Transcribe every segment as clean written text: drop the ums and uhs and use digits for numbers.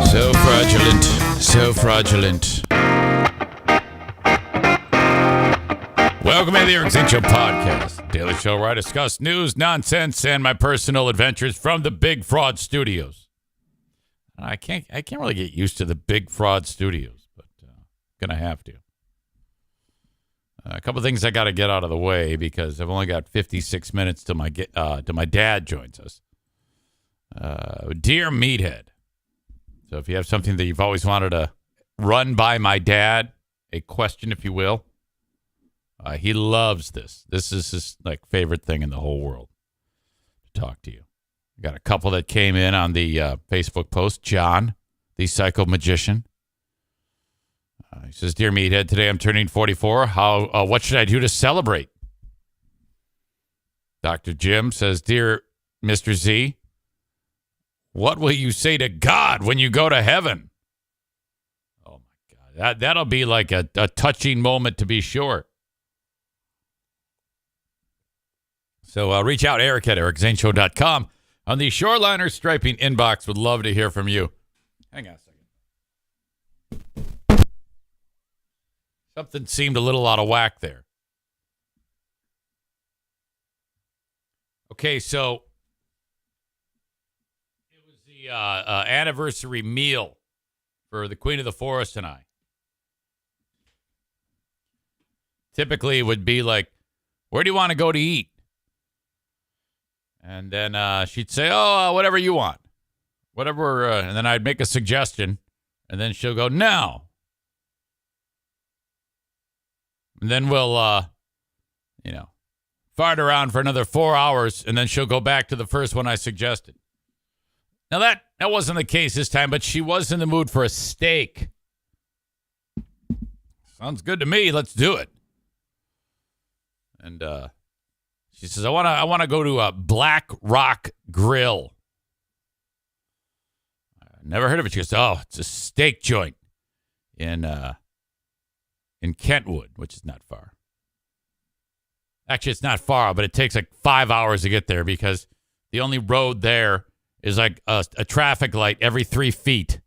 So fraudulent. So fraudulent. Welcome to the Eric Zane Show podcast, daily show where I discuss news, nonsense, and my personal adventures from the Big Fraud Studios. I can't really get used to the Big Fraud Studios, but gonna have to. A couple of things I got to get out of the way because I've only got 56 minutes till my dad joins us. Dear Meathead. So if you have something that you've always wanted to run by my dad, a question, if you will, he loves this. This is his favorite thing in the whole world, to talk to you. Got a couple that came in on the Facebook post. John, the psycho magician. He says, Dear Meathead, today I'm turning 44. What should I do to celebrate? Dr. Jim says, Dear Mr. Z, what will you say to God when you go to heaven? Oh, my God. That'll be like a touching moment, to be sure. So reach out, Eric at ericzaneshow.com. On the Shoreliner Striping inbox, would love to hear from you. Hang on a second. Something seemed a little out of whack there. Okay, so it was the anniversary meal for the Queen of the Forest and I. Typically, it would be like, where do you want to go to eat? And then she'd say, whatever you want. Whatever. And then I'd make a suggestion. And then she'll go, no. And then we'll, fart around for another 4 hours. And then she'll go back to the first one I suggested. Now, that wasn't the case this time, but she was in the mood for a steak. Sounds good to me. Let's do it. And, she says, I want to go to a Black Rock Grill. Never heard of it. She goes, it's a steak joint in Kentwood, which is not far. Actually, it's not far, but it takes like 5 hours to get there because the only road there is like a traffic light every 3 feet.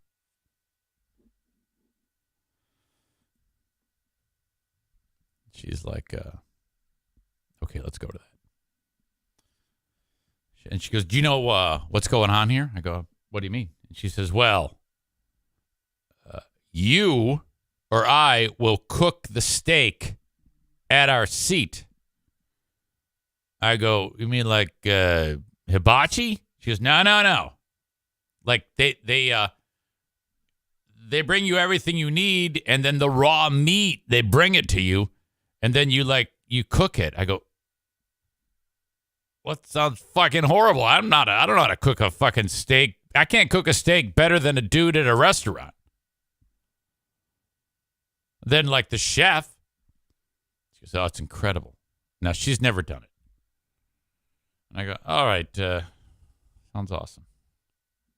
She's like, okay, let's go to that. And she goes, do you know what's going on here? I go, what do you mean? And she says, well, you or I will cook the steak at our seat. I go, you mean like hibachi? She goes, no. Like they bring you everything you need, and then the raw meat, they bring it to you, and then you cook it. I go, what sounds fucking horrible? I don't know how to cook a fucking steak. I can't cook a steak better than a dude at a restaurant. Then like the chef, she goes, it's incredible. Now she's never done it. And I go, all right, sounds awesome.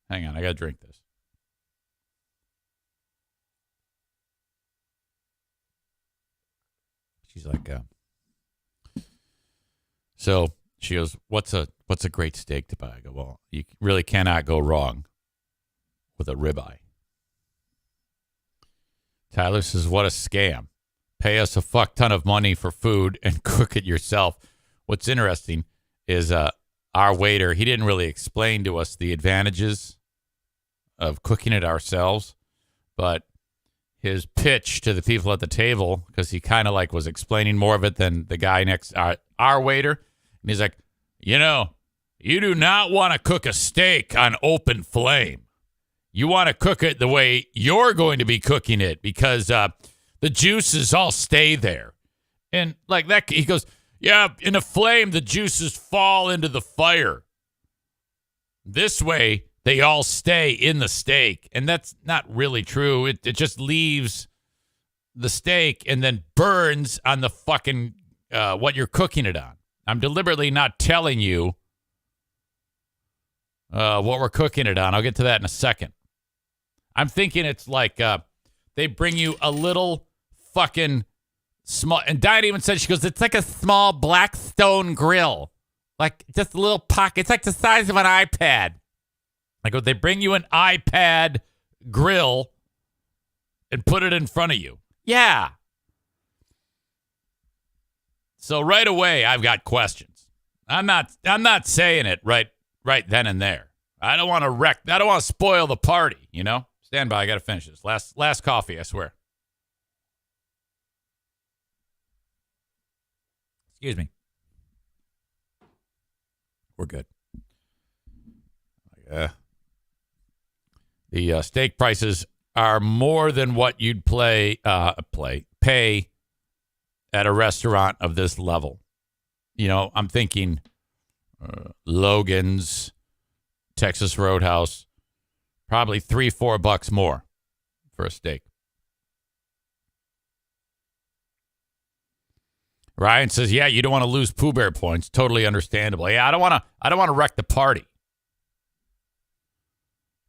Hang on, I got to drink this. She's like, so she goes, what's a great steak to buy? I go, well, you really cannot go wrong with a ribeye. Tyler says, what a scam. Pay us a fuck ton of money for food and cook it yourself. What's interesting is our waiter, he didn't really explain to us the advantages of cooking it ourselves, but his pitch to the people at the table, because he kind of was explaining more of it than the guy next, our waiter, and he's like, you do not want to cook a steak on open flame. You want to cook it the way you're going to be cooking it because the juices all stay there. And like that, he goes, yeah, in a flame, the juices fall into the fire. This way, they all stay in the steak. And that's not really true. It just leaves the steak and then burns on the fucking what you're cooking it on. I'm deliberately not telling you what we're cooking it on. I'll get to that in a second. I'm thinking it's like they bring you a little fucking small. And Diane even said, she goes, it's like a small Blackstone grill. Like just a little pocket. It's like the size of an iPad. I go, they bring you an iPad grill and put it in front of you. Yeah. So right away, I've got questions. I'm not saying it right then and there. I don't want to spoil the party, you know? Stand by, I got to finish this. Last coffee, I swear. Excuse me. We're good. The steak prices are more than what you'd pay at a restaurant of this level. You know, I'm thinking Logan's, Texas Roadhouse, probably $3-4 more for a steak. Ryan says, "Yeah, you don't want to lose Pooh Bear points. Totally understandable. Yeah, I don't want to wreck the party."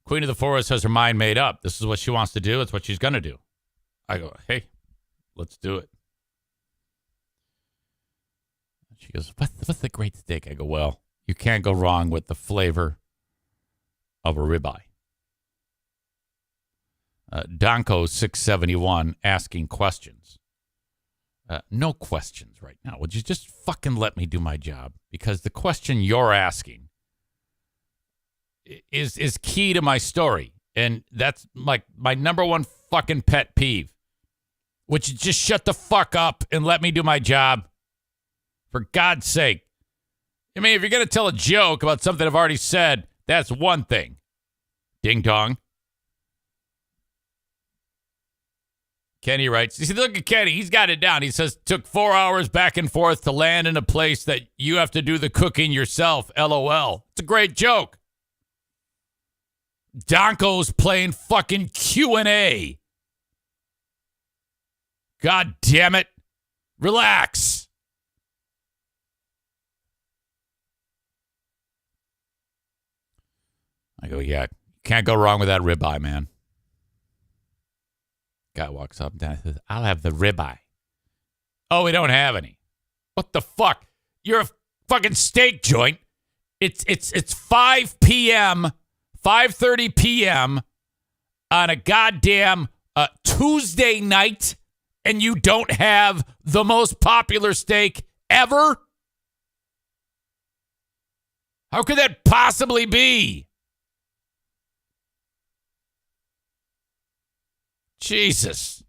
Queen of the Forest has her mind made up. This is what she wants to do. It's what she's going to do. I go, "Hey, let's do it." She goes, what's the great steak? I go, "Well, you can't go wrong with the flavor of a ribeye." Donko 671 asking questions. No questions right now. Would you just fucking let me do my job? Because the question you're asking is key to my story. And that's like my number one fucking pet peeve. Would you just shut the fuck up and let me do my job? For God's sake. I mean, if you're going to tell a joke about something I've already said, that's one thing. Ding dong. Kenny writes, you see, look at Kenny. He's got it down. He says, took 4 hours back and forth to land in a place that you have to do the cooking yourself. LOL. It's a great joke. Donko's playing fucking Q&A. God damn it. Relax. I go, yeah, can't go wrong with that ribeye, man. Guy walks up and down and says, I'll have the ribeye. Oh, we don't have any. What the fuck? You're a fucking steak joint. It's 5 p.m., 5:30 p.m. on a goddamn Tuesday night, and you don't have the most popular steak ever? How could that possibly be? Jesus.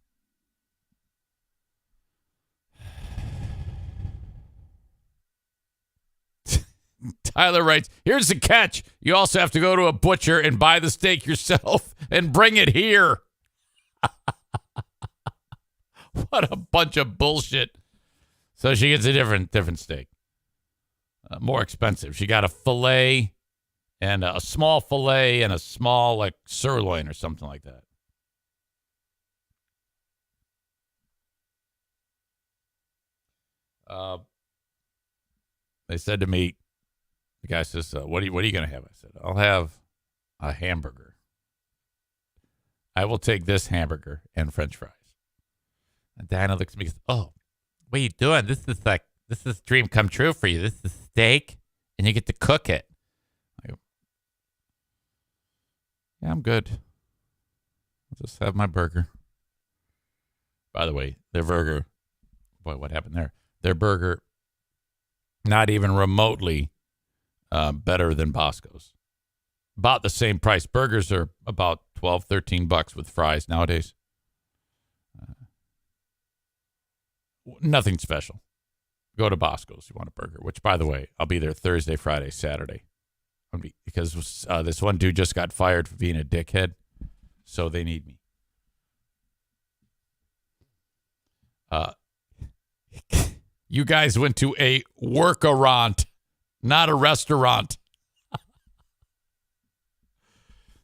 Tyler writes, here's the catch. You also have to go to a butcher and buy the steak yourself and bring it here. What a bunch of bullshit. So she gets a different steak. More expensive. She got a filet and a small filet and a small like sirloin or something like that. They said to me, the guy says, what are you going to have? I said, I'll have a hamburger. I will take this hamburger and French fries. And Diana looks at me and goes, oh, what are you doing? This is dream come true for you. This is steak and you get to cook it. I go, yeah, I'm good. I'll just have my burger. By the way, their burger, boy, what happened there? Their burger, not even remotely better than Bosco's. About the same price. Burgers are about $12, $13 with fries nowadays. Nothing special. Go to Bosco's if you want a burger, which, by the way, I'll be there Thursday, Friday, Saturday. Because this one dude just got fired for being a dickhead, so they need me. You guys went to a work-a-rant, not a restaurant.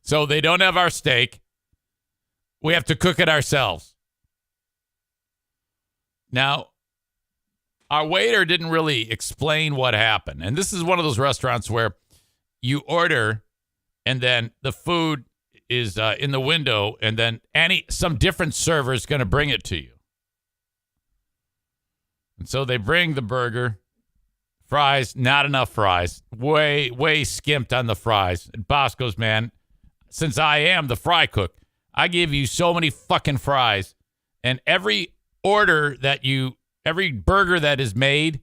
So they don't have our steak. We have to cook it ourselves. Now, our waiter didn't really explain what happened. And this is one of those restaurants where you order and then the food is in the window and then some different server is going to bring it to you. And so they bring the burger, fries, not enough fries, way skimped on the fries. And Bosco's, man, since I am the fry cook, I give you so many fucking fries, and every burger that is made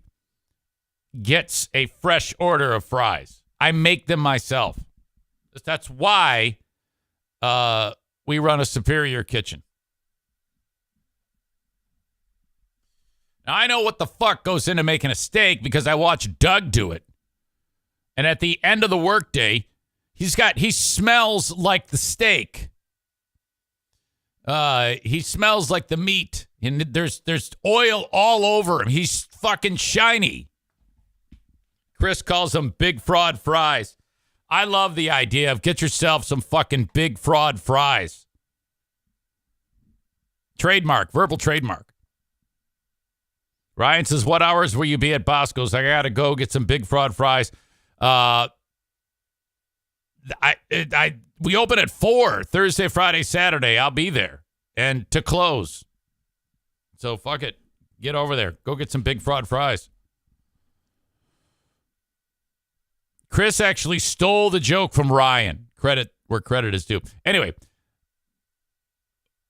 gets a fresh order of fries. I make them myself. That's why we run a superior kitchen. Now, I know what the fuck goes into making a steak because I watched Doug do it. And at the end of the workday, he smells like the steak. He smells like the meat. And there's oil all over him. He's fucking shiny. Chris calls them big fraud fries. I love the idea of get yourself some fucking big fraud fries. Trademark, verbal trademark. Ryan says, what hours will you be at Bosco's? I got to go get some big fraud fries. We open at 4 Thursday, Friday, Saturday. I'll be there and to close. So fuck it. Get over there. Go get some big fraud fries. Chris actually stole the joke from Ryan. Credit where credit is due. Anyway,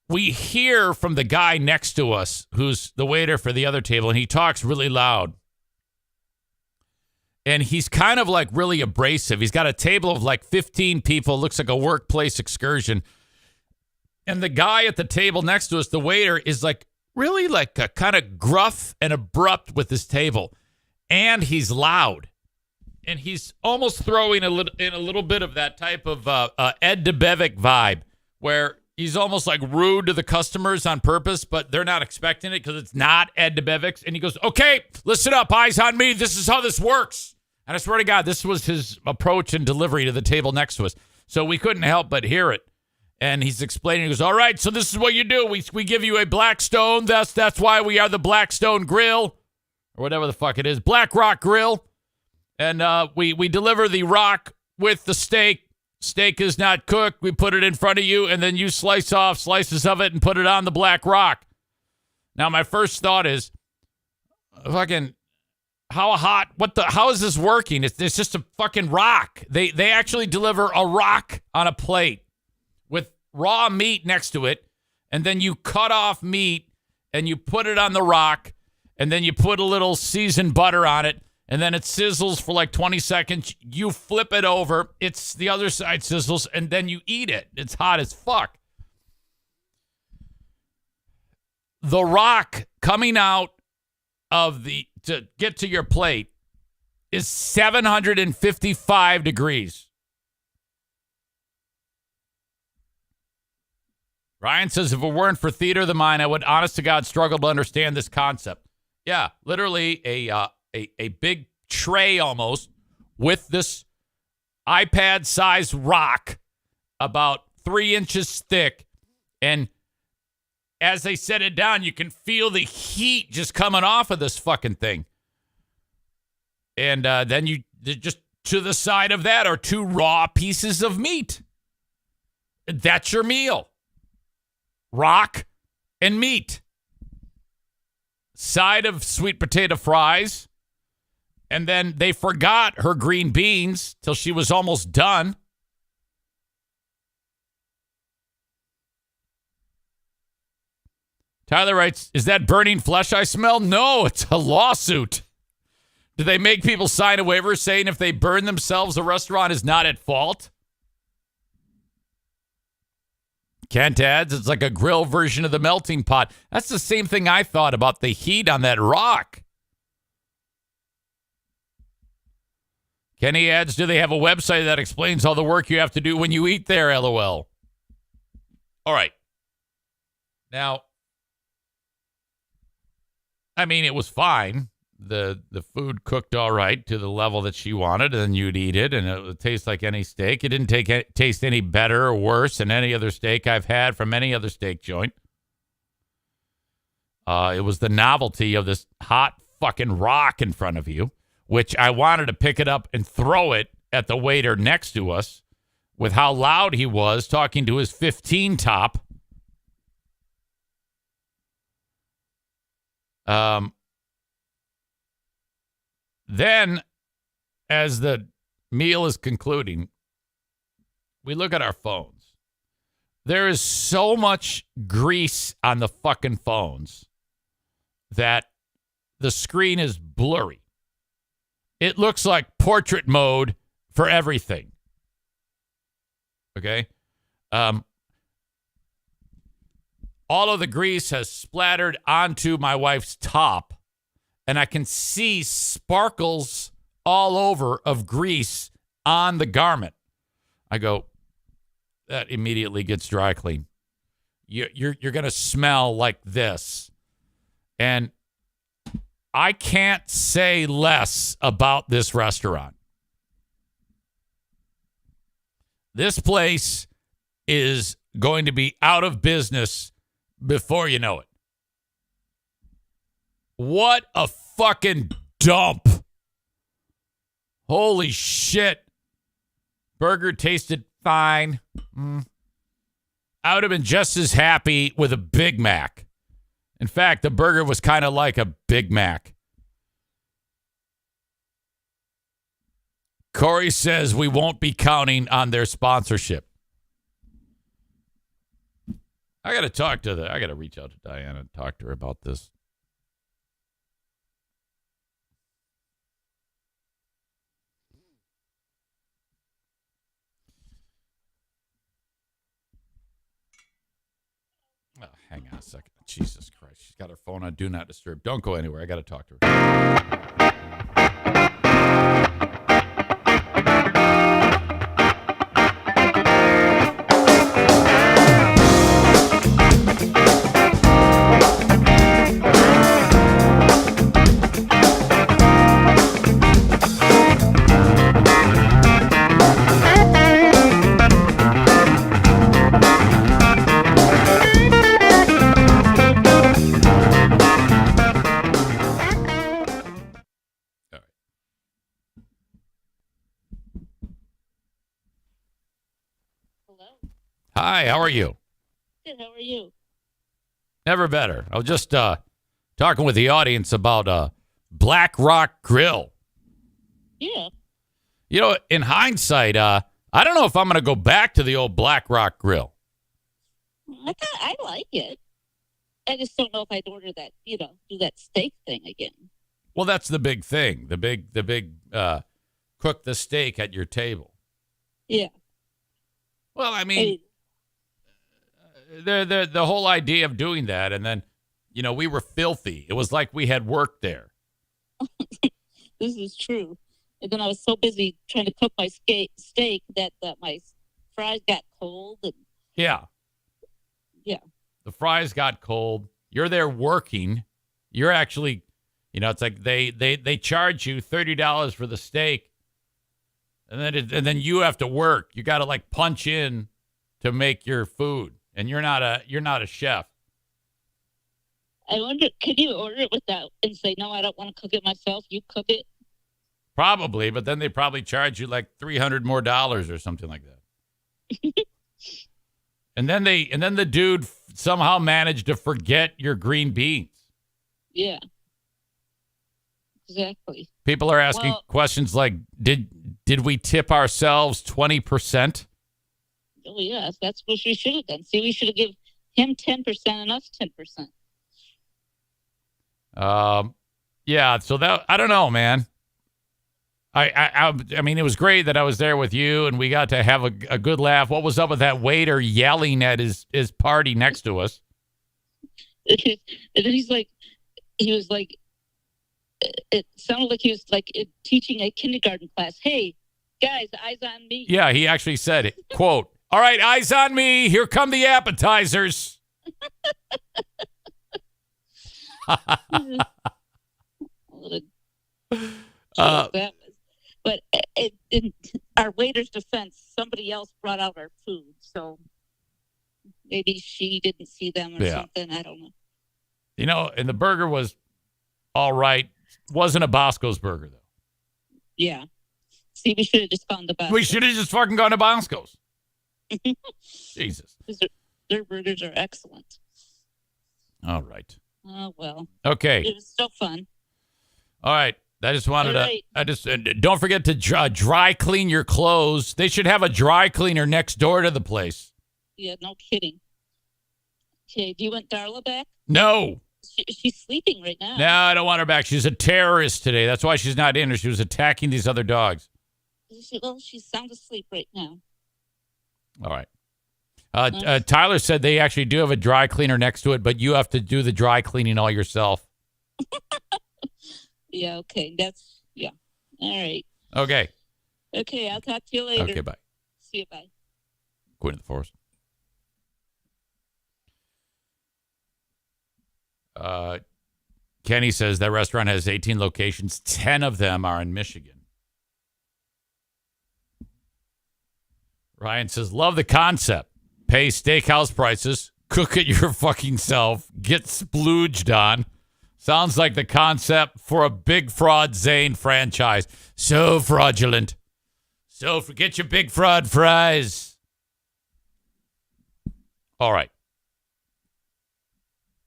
we hear from the guy next to us, who's the waiter for the other table, and he talks really loud. And he's kind of like really abrasive. He's got a table of like 15 people. Looks like a workplace excursion. And the guy at the table next to us, the waiter, is like really like a kind of gruff and abrupt with his table. And he's loud. And he's almost throwing a little bit of that type of Ed DeBevic vibe where he's almost like rude to the customers on purpose, but they're not expecting it because it's not Ed DeBevic's. And he goes, okay, listen up, eyes on me. This is how this works. And I swear to God, this was his approach and delivery to the table next to us. So we couldn't help but hear it. And he's explaining, he goes, all right, so this is what you do. We give you a Blackstone. That's why we are the Blackstone Grill, or whatever the fuck it is, Black Rock Grill. And we deliver the rock with the steak. Steak is not cooked. We put it in front of you, and then you slice off slices of it and put it on the Black Rock. Now, my first thought is, fucking, how hot? How is this working? It's just a fucking rock. They actually deliver a rock on a plate with raw meat next to it, and then you cut off meat and you put it on the rock, and then you put a little seasoned butter on it. And then it sizzles for like 20 seconds. You flip it over. It's the other side sizzles, and then you eat it. It's hot as fuck. The rock coming out of to get to your plate is 755 degrees. Ryan says, if it weren't for theater of the mind, I would honest to God struggle to understand this concept. Yeah, literally a big tray almost with this iPad-sized rock about 3 inches thick. And as they set it down, you can feel the heat just coming off of this fucking thing. And then you just to the side of that are 2 raw pieces of meat. That's your meal. Rock and meat. Side of sweet potato fries. And then they forgot her green beans till she was almost done. Tyler writes, is that burning flesh I smell? No, it's a lawsuit. Do they make people sign a waiver saying if they burn themselves, the restaurant is not at fault? Kent adds, it's like a grill version of the melting pot. That's the same thing I thought about the heat on that rock. Kenny adds, do they have a website that explains all the work you have to do when you eat there, LOL? All right. Now, I mean, it was fine. The food cooked all right to the level that she wanted, and then you'd eat it, and it would taste like any steak. It didn't taste any better or worse than any other steak I've had from any other steak joint. It was the novelty of this hot fucking rock in front of you, which I wanted to pick it up and throw it at the waiter next to us with how loud he was talking to his 15 top. Then, as the meal is concluding, we look at our phones. There is so much grease on the fucking phones that the screen is blurry. It looks like portrait mode for everything. Okay? All of the grease has splattered onto my wife's top, and I can see sparkles all over of grease on the garment. I go, that immediately gets dry clean. You're going to smell like this. And I can't say less about this restaurant. This place is going to be out of business before you know it. What a fucking dump. Holy shit. Burger tasted fine. I would have been just as happy with a Big Mac. In fact, the burger was kind of like a Big Mac. Corey says we won't be counting on their sponsorship. I got to reach out to Diana and talk to her about this. Oh, hang on a second. Jesus Christ. She's got her phone on Do Not Disturb. Don't go anywhere. I got to talk to her. Hi, how are you? Good, how are you? Never better. I was just talking with the audience about Black Rock Grill. Yeah. You know, in hindsight, I don't know if I'm going to go back to the old Black Rock Grill. I like it. I just don't know if I'd order that, do that steak thing again. Well, that's the big thing. The big cook the steak at your table. Yeah. Well, I mean, the whole idea of doing that, and then, we were filthy. It was like we had worked there. This is true. And then I was so busy trying to cook my steak that my fries got cold. And yeah. The fries got cold. You're there working. You're actually, it's like they charge you $30 for the steak, and then you have to work. You got to like punch in to make your food, and you're not a chef. I wonder, could you order it without and say, no, I don't want to cook it myself. You cook it. Probably, but then they probably charge you like $300 more or something like that. and then the dude somehow managed to forget your green beans. Yeah. Exactly. People are asking questions like, did we tip ourselves 20%? Oh, yes, that's what we should have done. See, we should have given him 10% and us 10%. Yeah, so that, I don't know, man. I mean, it was great that I was there with you and we got to have a good laugh. What was up with that waiter yelling at his party next to us? And then he was like, it sounded like he was like teaching a kindergarten class. Hey, guys, eyes on me. Yeah, he actually said it. Quote, all right, eyes on me. Here come the appetizers. But in our waiter's defense, somebody else brought out our food. So maybe she didn't see them or something. I don't know. And the burger was all right. Wasn't a Bosco's burger, though. Yeah. See, we should have just gone to Bosco's. We should have just fucking gone to Bosco's. Jesus. Their burgers are excellent. All right. Oh, well. Okay. It was so fun. All right. I just wanted don't forget to dry clean your clothes. They should have a dry cleaner next door to the place. Yeah, no kidding. Okay, do you want Darla back? No. She's sleeping right now. No, I don't want her back. She's a terrorist today. That's why she's not in her. She was attacking these other dogs. She's sound asleep right now. All right. Tyler said they actually do have a dry cleaner next to it, but you have to do the dry cleaning all yourself. Yeah, okay. Yeah. All right. Okay. Okay, I'll talk to you later. Okay, bye. See you, bye. Queen of the Forest. Kenny says that restaurant has 18 locations. 10 of them are in Michigan. Ryan says, love the concept. Pay steakhouse prices. Cook it your fucking self. Get splooged on. Sounds like the concept for a Big Fraud Zane franchise. So fraudulent. So forget your Big Fraud fries. All right.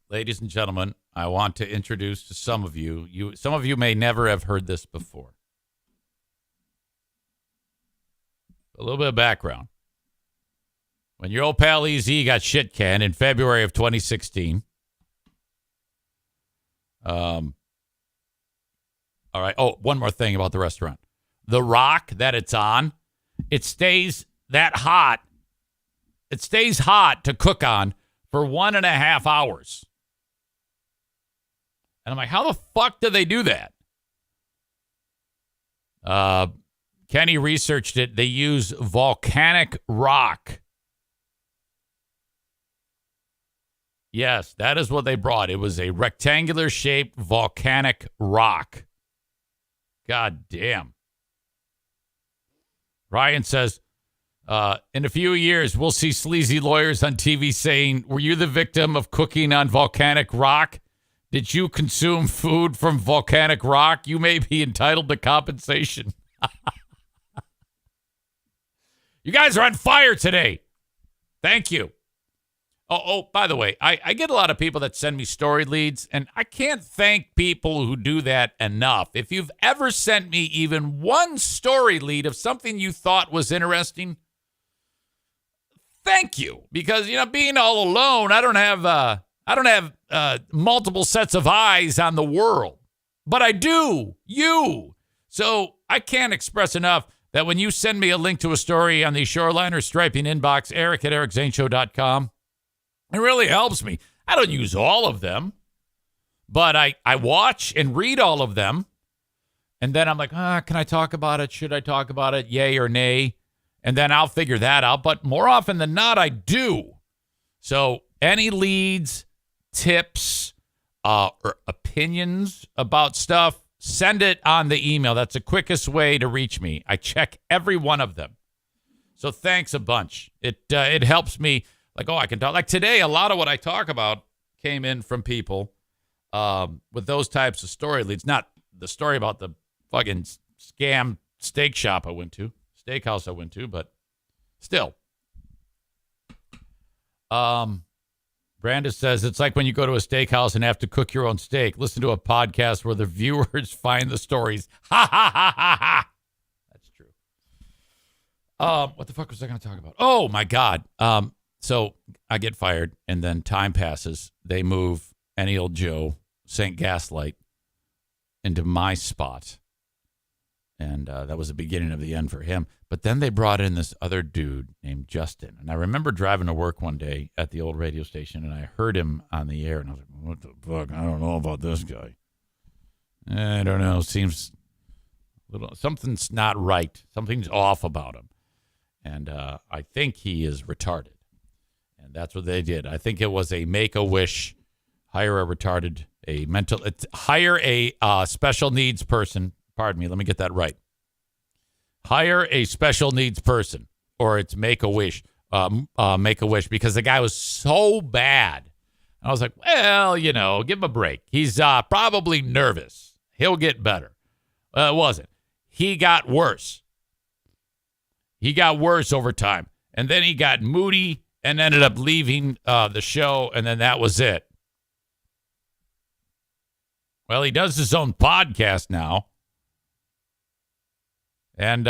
Ladies and gentlemen, I want to introduce to some of you. Some of you may never have heard this before. A little bit of background. When your old pal EZ got shit canned in February of 2016. All right. Oh, one more thing about the restaurant. The rock that it's on, it stays that hot. It stays hot to cook on for 1.5 hours. And I'm like, how the fuck do they do that? Kenny researched it. They use volcanic rock. Yes, that is what they brought. It was a rectangular shaped volcanic rock. God damn. Ryan says, in a few years, we'll see sleazy lawyers on TV saying, were you the victim of cooking on volcanic rock? Did you consume food from volcanic rock? You may be entitled to compensation. You guys are on fire today. Thank you. Oh, by the way, I get a lot of people that send me story leads, and I can't thank people who do that enough. If you've ever sent me even one story lead of something you thought was interesting, thank you. Because, being all alone, I don't have multiple sets of eyes on the world. But I do. You. So I can't express enough that when you send me a link to a story on the Shoreliner Striping inbox, eric@ericzaneshow.com, it really helps me. I don't use all of them, but I watch and read all of them. And then I'm like, can I talk about it? Should I talk about it? Yay or nay? And then I'll figure that out. But more often than not, I do. So any leads, tips, or opinions about stuff, send it on the email. That's the quickest way to reach me. I check every one of them. So thanks a bunch. It helps me. Like, I can talk. Like today, a lot of what I talk about came in from people with those types of story leads. Not the story about the fucking scam steakhouse I went to, but still. Brandis says, it's like when you go to a steakhouse and have to cook your own steak. Listen to a podcast where the viewers find the stories. Ha, ha, ha, ha, ha. That's true. What the fuck was I going to talk about? Oh, my God. So I get fired, and then time passes. They move any old Joe, St. Gaslight, into my spot. And that was the beginning of the end for him. But then they brought in this other dude named Justin. And I remember driving to work one day at the old radio station, and I heard him on the air. And I was like, what the fuck? I don't know about this guy. I don't know. Seems something's not right. Something's off about him. And I think he is retarded. And that's what they did. I think it was a Make-A-Wish, hire a special needs person. Pardon me, let me get that right. Hire a special needs person, or it's Make-A-Wish, because the guy was so bad. I was like, well, give him a break. He's probably nervous. He'll get better. It wasn't. He got worse. He got worse over time. And then he got moody and ended up leaving the show, and then that was it. Well, he does his own podcast now. And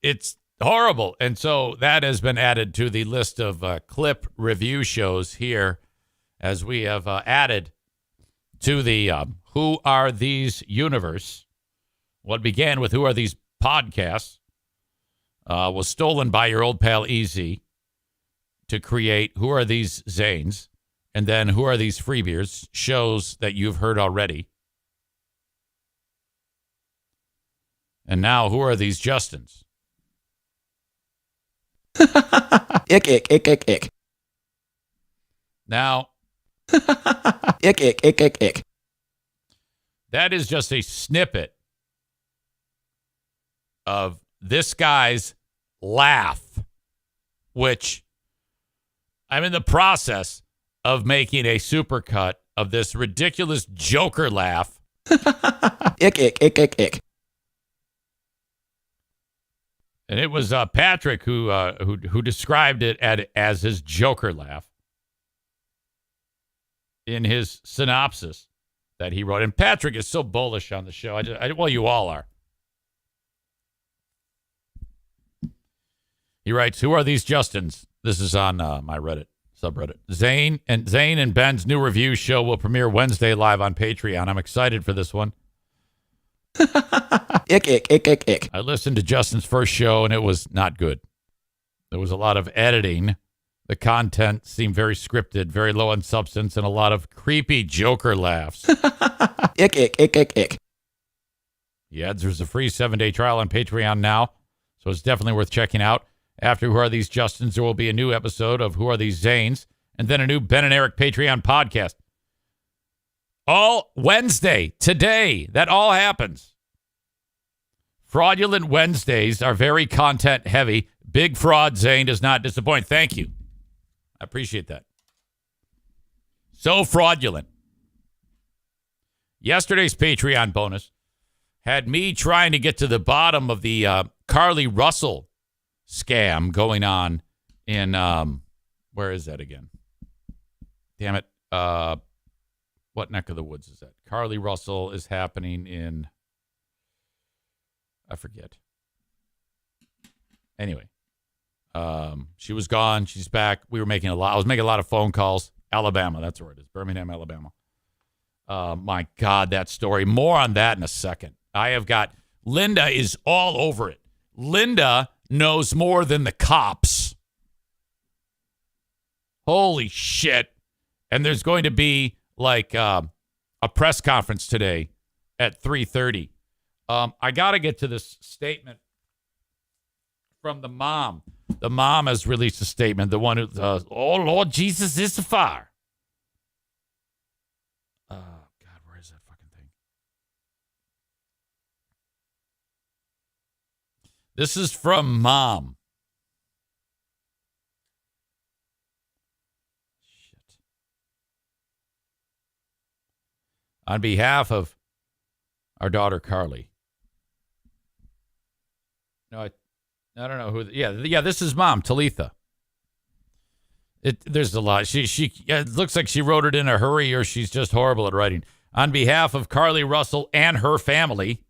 it's Horrible. And so that has been added to the list of clip review shows here as we have added to the Who Are These universe. What began with Who Are These podcasts was stolen by your old pal Easy to create Who Are These Zanes, and then Who Are These Freebeers, shows that you've heard already. And now Who Are These Justins? Ick. Now, Ick. that is just a snippet of this guy's laugh, which I'm in the process of making a supercut of this ridiculous Joker laugh. Ick. And it was Patrick who described it as his Joker laugh in his synopsis that he wrote. And Patrick is so bullish on the show. Well, you all are. He writes, "Who are these Justins?" This is on my Reddit subreddit. Zane and Ben's new review show will premiere Wednesday live on Patreon. I'm excited for this one. Ick. I listened to Justin's first show, and it was not good. There was a lot of editing. The content seemed very scripted, very low on substance, and a lot of creepy Joker laughs. Ick. He adds there's a free 7-day trial on Patreon now, so it's definitely worth checking out. After Who Are These Justins, there will be a new episode of Who Are These Zanes, and then a new Ben and Eric Patreon podcast. All Wednesday, today, that all happens. Fraudulent Wednesdays are very content heavy. Big Fraud Zane does not disappoint. Thank you. I appreciate that. So fraudulent. Yesterday's Patreon bonus had me trying to get to the bottom of the Carly Russell scam going on in, where is that again? Damn it. What neck of the woods is that? Carly Russell is happening in, I forget. Anyway, she was gone. She's back. I was making a lot of phone calls. Alabama, that's where it is. Birmingham, Alabama. My God, that story. More on that in a second. Linda is all over it. Linda knows more than the cops. Holy shit. And there's going to be like a press conference today at 3:30. I got to get to this statement from the mom. The mom has released a statement. The one who, oh, Lord Jesus is the fire. God, where is that fucking thing? This is from mom. Shit. On behalf of our daughter, Carly. No, I don't know who. Yeah. This is mom, Talitha. There's a lot. It looks like she wrote it in a hurry, or she's just horrible at writing. On behalf of Carly Russell and her family.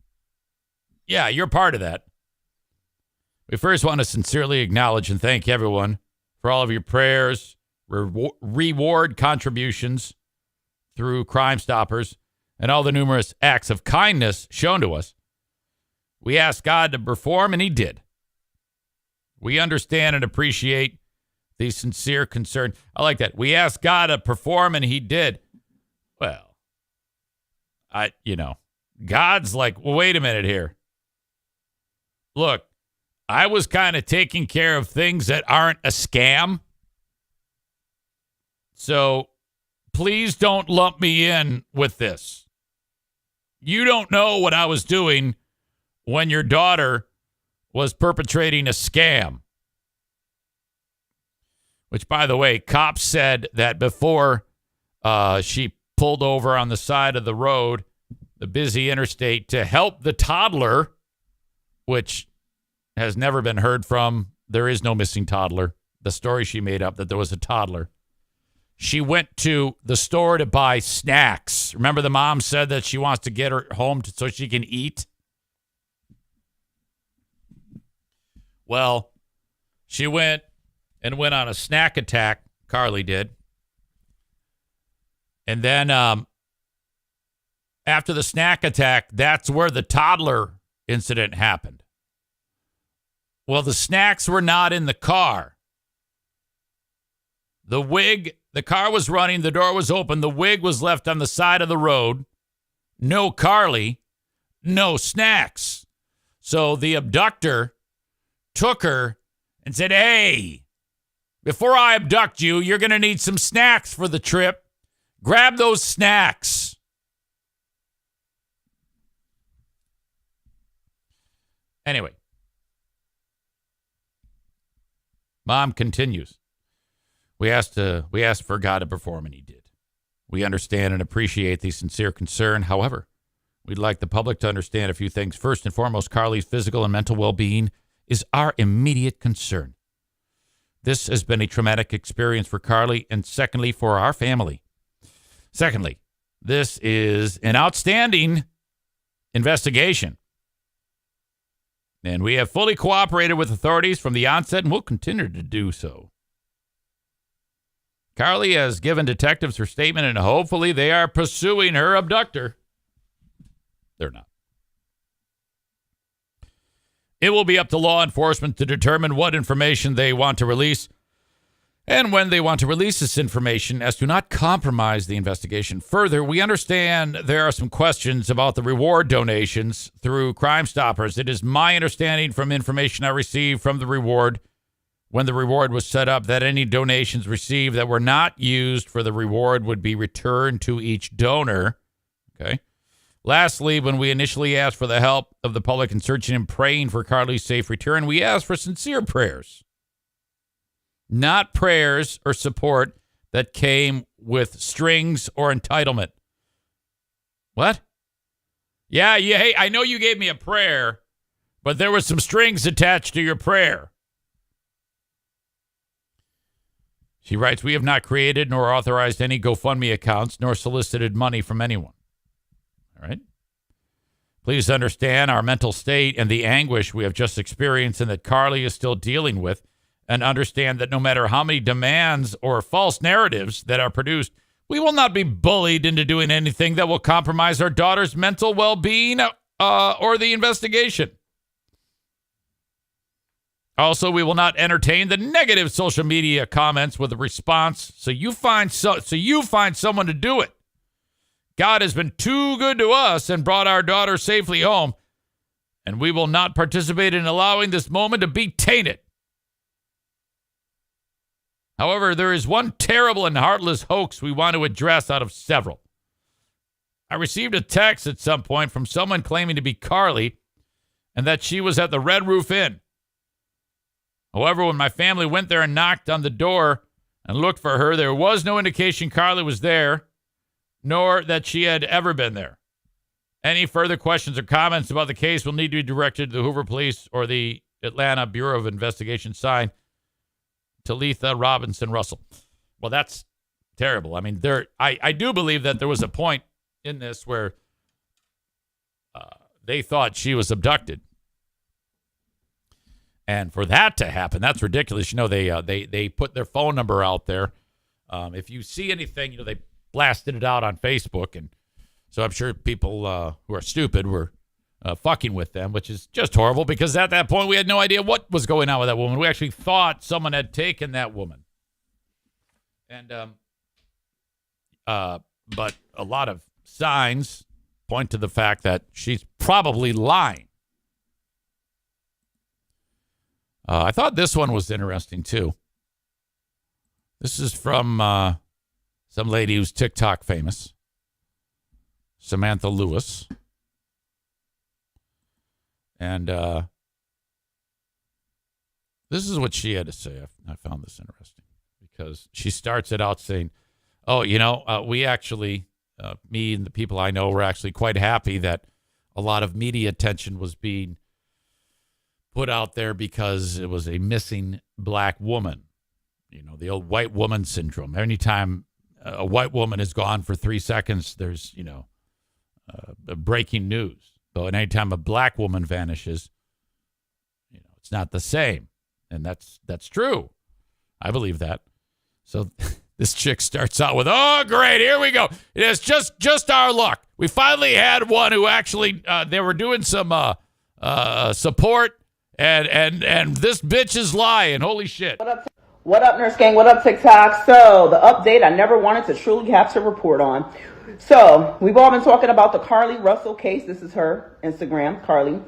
Yeah, you're part of that. We first want to sincerely acknowledge and thank everyone for all of your prayers, reward contributions through Crime Stoppers, and all the numerous acts of kindness shown to us. We asked God to perform, and he did. We understand and appreciate the sincere concern. I like that. We asked God to perform, and he did. Well, God's like, well, wait a minute here. Look, I was kind of taking care of things that aren't a scam. So please don't lump me in with this. You don't know what I was doing when your daughter was perpetrating a scam. Which, by the way, cops said that before she pulled over on the side of the road, the busy interstate, to help the toddler, which has never been heard from. There is no missing toddler. The story she made up that there was a toddler. She went to the store to buy snacks. Remember the mom said that she wants to get her home so she can eat? Well, she went on a snack attack. Carly did. And then after the snack attack, that's where the toddler incident happened. Well, the snacks were not in the car. The car was running, the door was open, the wig was left on the side of the road. No Carly, no snacks. So the abductor took her and said, hey, before I abduct you, you're going to need some snacks for the trip. Grab those snacks. Anyway, Mom continues. We asked for God to perform, and he did. We understand and appreciate the sincere concern. However, we'd like the public to understand a few things. First and foremost, Carly's physical and mental well-being is our immediate concern. This has been a traumatic experience for Carly, and secondly, for our family. Secondly, this is an outstanding investigation. And we have fully cooperated with authorities from the onset and will continue to do so. Carly has given detectives her statement, and hopefully they are pursuing her abductor. They're not. It will be up to law enforcement to determine what information they want to release and when they want to release this information as to not compromise the investigation. Further, we understand there are some questions about the reward donations through Crime Stoppers. It is my understanding from information I received from the reward when the reward was set up that any donations received that were not used for the reward would be returned to each donor. Okay. Lastly, when we initially asked for the help of the public in searching and praying for Carly's safe return, we asked for sincere prayers, not prayers or support that came with strings or entitlement. What? Yeah, hey, I know you gave me a prayer, but there were some strings attached to your prayer. She writes, we have not created nor authorized any GoFundMe accounts nor solicited money from anyone. All right. Please understand our mental state and the anguish we have just experienced and that Carly is still dealing with, and understand that no matter how many demands or false narratives that are produced, we will not be bullied into doing anything that will compromise our daughter's mental well-being or the investigation. Also, we will not entertain the negative social media comments with a response. So you find someone to do it. God has been too good to us and brought our daughter safely home, and we will not participate in allowing this moment to be tainted. However, there is one terrible and heartless hoax we want to address out of several. I received a text at some point from someone claiming to be Carly and that she was at the Red Roof Inn. However, when my family went there and knocked on the door and looked for her, there was no indication Carly was there, nor that she had ever been there. Any further questions or comments about the case will need to be directed to the Hoover Police or the Atlanta Bureau of Investigation, signed Talitha Robinson Russell. Well, that's terrible. I mean, I do believe that there was a point in this where they thought she was abducted. And for that to happen, that's ridiculous. You know, they put their phone number out there. If you see anything, you know, they blasted it out on Facebook. And so I'm sure people who are stupid were fucking with them, which is just horrible because at that point we had no idea what was going on with that woman. We actually thought someone had taken that woman. And but a lot of signs point to the fact that she's probably lying. I thought this one was interesting, too. This is from some lady who's TikTok famous, Samantha Lewis. And this is what she had to say. I found this interesting because she starts it out saying, oh, you know, we actually, me and the people I know were actually quite happy that a lot of media attention was being put out there because it was a missing black woman. You know, the old white woman syndrome. Anytime a white woman is gone for 3 seconds, there's, you know, breaking news. So anytime a black woman vanishes, you know, It's not the same. And that's true. I believe that. So this chick starts out with, oh, great, here we go. It is just our luck. We finally had one who actually, they were doing some support, and this bitch is lying. Holy shit. What up, Nurse Gang? What up, TikTok? So, the update I never wanted to truly have to report on. So, we've all been talking about the Carly Russell case. This is her Instagram, Carly.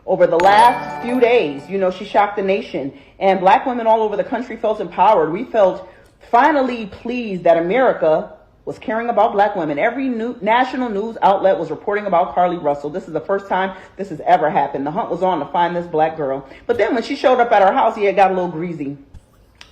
Over the last few days, you know, she shocked the nation. And black women all over the country felt empowered. We felt finally pleased that America was caring about black women. Every national news outlet was reporting about Carly Russell. This is the first time this has ever happened. The hunt was on to find this black girl. But then when she showed up at our house, it got a little greasy.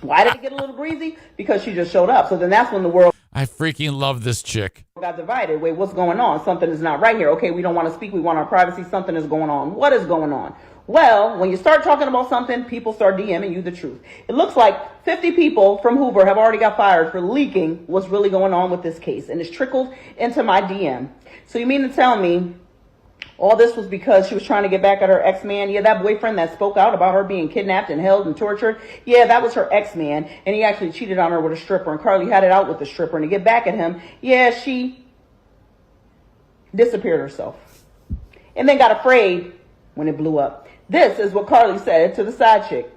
Why did it get a little greasy? Because she just showed up. So then that's when the world I freaking love this chick. got divided. Wait, what's going on? Something is not right here. Okay, we don't want to speak. We want our privacy. Something is going on. What is going on? Well, when you start talking about something, people start DMing you the truth. It looks like 50 people from Hoover have already got fired for leaking what's really going on with this case. And it's trickled into my DM. So you mean to tell me all this was because she was trying to get back at her ex-man? Yeah, that boyfriend that spoke out about her being kidnapped and held and tortured. Yeah, that was her ex-man. And he actually cheated on her with a stripper. And Carly had it out with the stripper. And to get back at him, yeah, she disappeared herself. And then got afraid when it blew up. This is what Carly said to the side chick.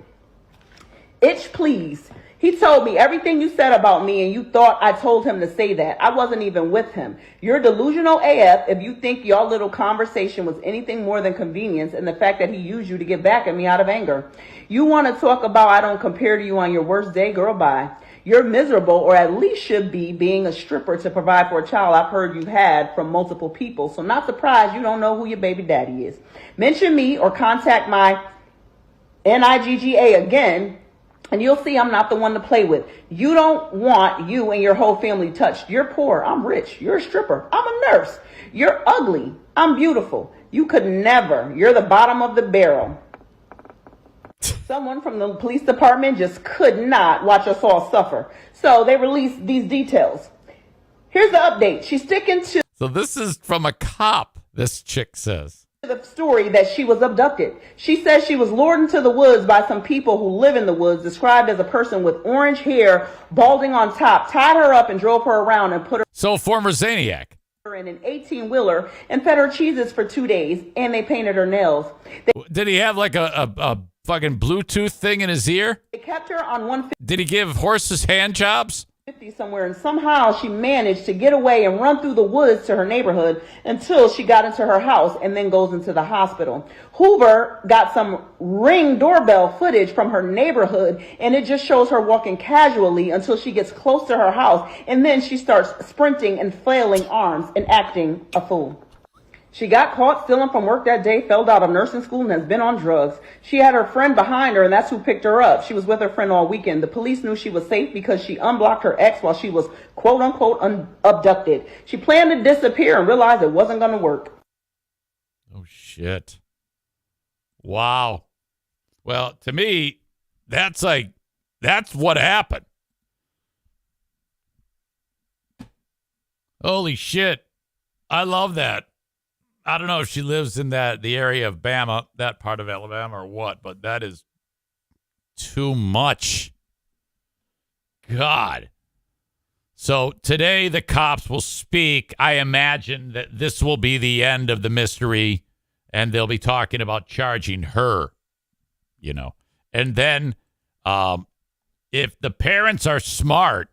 Itch, please. He told me everything you said about me and you thought I told him to say that. I wasn't even with him. You're delusional AF if you think your little conversation was anything more than convenience and the fact that he used you to get back at me out of anger. You want to talk about I don't compare to you on your worst day? Girl, bye. You're miserable, or at least should be, being a stripper to provide for a child I've heard you've had from multiple people. So not surprised you don't know who your baby daddy is. Mention me or contact my NIGGA again, and you'll see I'm not the one to play with. You don't want you and your whole family touched. You're poor. I'm rich. You're a stripper. I'm a nurse. You're ugly. I'm beautiful. You could never. You're the bottom of the barrel. Someone from the police department just could not watch us all suffer. So they released these details. Here's the update. She's sticking to So this is from a cop, this chick says. the story that she was abducted. She says she was lured into the woods by some people who live in the woods, described as a person with orange hair, balding on top, tied her up and drove her around and put her So former Zaniac. in an 18-wheeler and fed her cheeses for 2 days, and they painted her nails. Did he have like a fucking Bluetooth thing in his ear? They kept her on 150 Did he give horses hand jobs? somewhere, and somehow she managed to get away and run through the woods to her neighborhood until she got into her house and then goes into the hospital. Hoover got some Ring doorbell footage from her neighborhood, and it just shows her walking casually until she gets close to her house, and then she starts sprinting and flailing arms and acting a fool. She got caught stealing from work that day, failed out of nursing school, and has been on drugs. She had her friend behind her, and that's who picked her up. She was with her friend all weekend. The police knew she was safe because she unblocked her ex while she was quote-unquote abducted. She planned to disappear and realized it wasn't going to work. Oh, shit. Wow. Well, to me, that's what happened. Holy shit. I love that. I don't know if she lives in the area of Bama, that part of Alabama or what, but that is too much. God. So today the cops will speak. I imagine that this will be the end of the mystery, and they'll be talking about charging her, you know. And then if the parents are smart,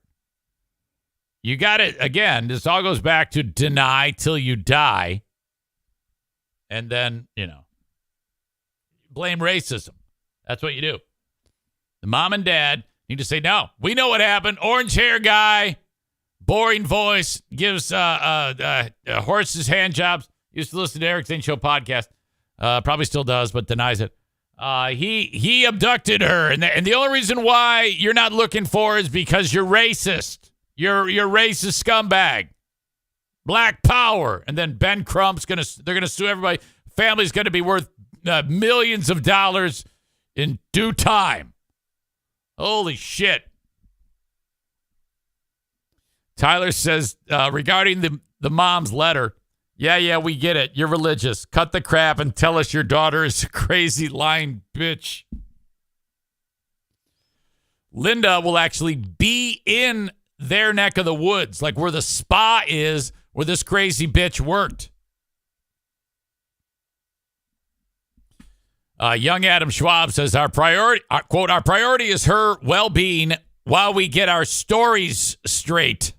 you got it. Again, this all goes back to deny till you die. And then, you know, blame racism. That's what you do. The mom and dad need to say, no, we know what happened. Orange hair guy, boring voice, gives horses hand jobs. Used to listen to Eric Zane Show podcast. Probably still does, but denies it. He abducted her. And the only reason why you're not looking for her is because you're racist. You're racist scumbag. Black power. And then Ben Crump's they're going to sue everybody. Family's going to be worth millions of dollars in due time. Holy shit. Tyler says, regarding the mom's letter, yeah, we get it. You're religious. Cut the crap and tell us your daughter is a crazy lying bitch. Linda will actually be in their neck of the woods, like where the spa is, where this crazy bitch worked. Young Adam Schwab says our priority is her well-being while we get our stories straight.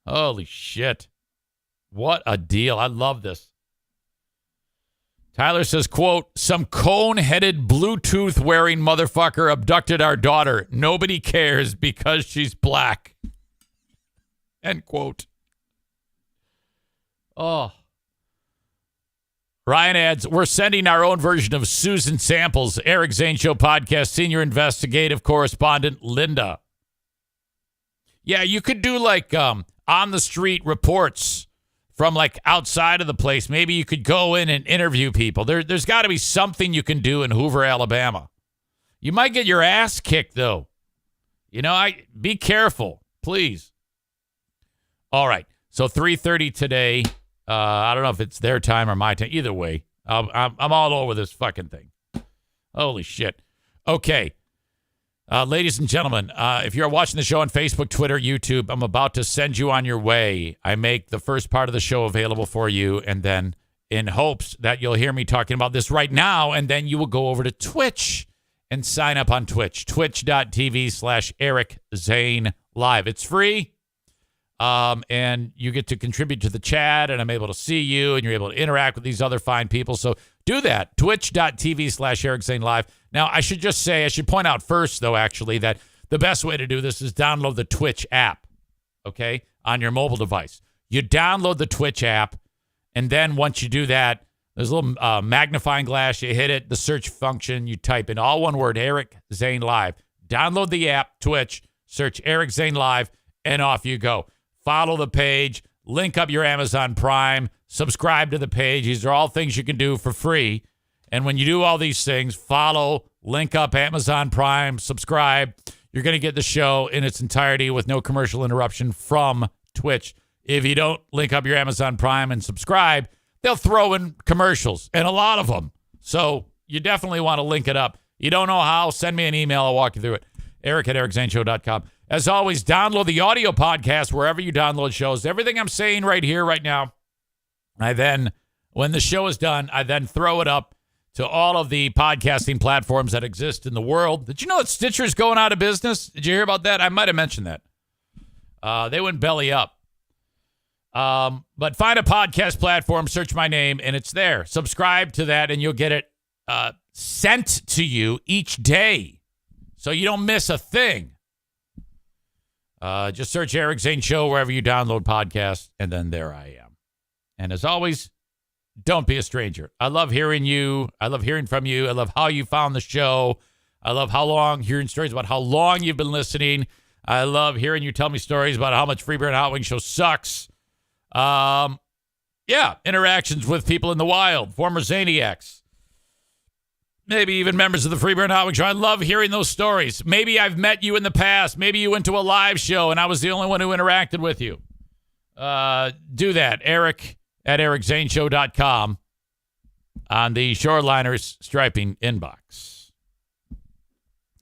Holy shit. What a deal. I love this. Tyler says, quote, some cone-headed Bluetooth-wearing motherfucker abducted our daughter. Nobody cares because she's black. End quote. Oh. Ryan adds, we're sending our own version of Susan Samples, Eric Zane Show podcast, senior investigative correspondent Linda. Yeah, you could do like on-the-street reports from like outside of the place. Maybe you could go in and interview people. There's got to be something you can do in Hoover, Alabama. You might get your ass kicked, though. You know, be careful, please. All right, so 3:30 today. I don't know if it's their time or my time. Either way, I'm all over this fucking thing. Holy shit. Okay. Ladies and gentlemen, if you're watching the show on Facebook, Twitter, YouTube, I'm about to send you on your way. I make the first part of the show available for you, and then in hopes that you'll hear me talking about this right now, and then you will go over to Twitch and sign up on Twitch, twitch.tv/Eric Zane Live. It's free. And you get to contribute to the chat, and I'm able to see you, and you're able to interact with these other fine people. So do that. Twitch.tv/Eric Zane Live. Now, I should point out first, though, actually, that the best way to do this is download the Twitch app, okay, on your mobile device. You download the Twitch app, and then once you do that, there's a little magnifying glass. You hit it, the search function, you type in all one word, Eric Zane Live. Download the app, Twitch, search Eric Zane Live, and off you go. Follow the page, link up your Amazon Prime, subscribe to the page. These are all things you can do for free. And when you do all these things, follow, link up Amazon Prime, subscribe. You're going to get the show in its entirety with no commercial interruption from Twitch. If you don't link up your Amazon Prime and subscribe, they'll throw in commercials, and a lot of them. So you definitely want to link it up. You don't know how? Send me an email. I'll walk you through it. Eric@ericzaneshow.com. As always, download the audio podcast wherever you download shows. Everything I'm saying right here, right now, when the show is done, I then throw it up to all of the podcasting platforms that exist in the world. Did you know that Stitcher's going out of business? Did you hear about that? I might have mentioned that. They went belly up. But find a podcast platform, search my name, and it's there. Subscribe to that, and you'll get it sent to you each day, so you don't miss a thing. Just search Eric Zane Show wherever you download podcasts, and then there I am. And as always, don't be a stranger. I love hearing you. I love hearing from you. I love how you found the show. I love hearing stories about how long you've been listening. I love hearing you tell me stories about how much Free Beer and Hot Wings Show sucks. Interactions with people in the wild, former Zaniacs. Maybe even members of the Free Beer and Hot Wings Show. I love hearing those stories. Maybe I've met you in the past. Maybe you went to a live show and I was the only one who interacted with you. Do that. Eric@ericzaneshow.com on the Shoreliners Striping inbox.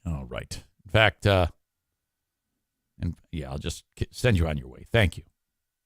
All right. In fact, I'll just send you on your way. Thank you.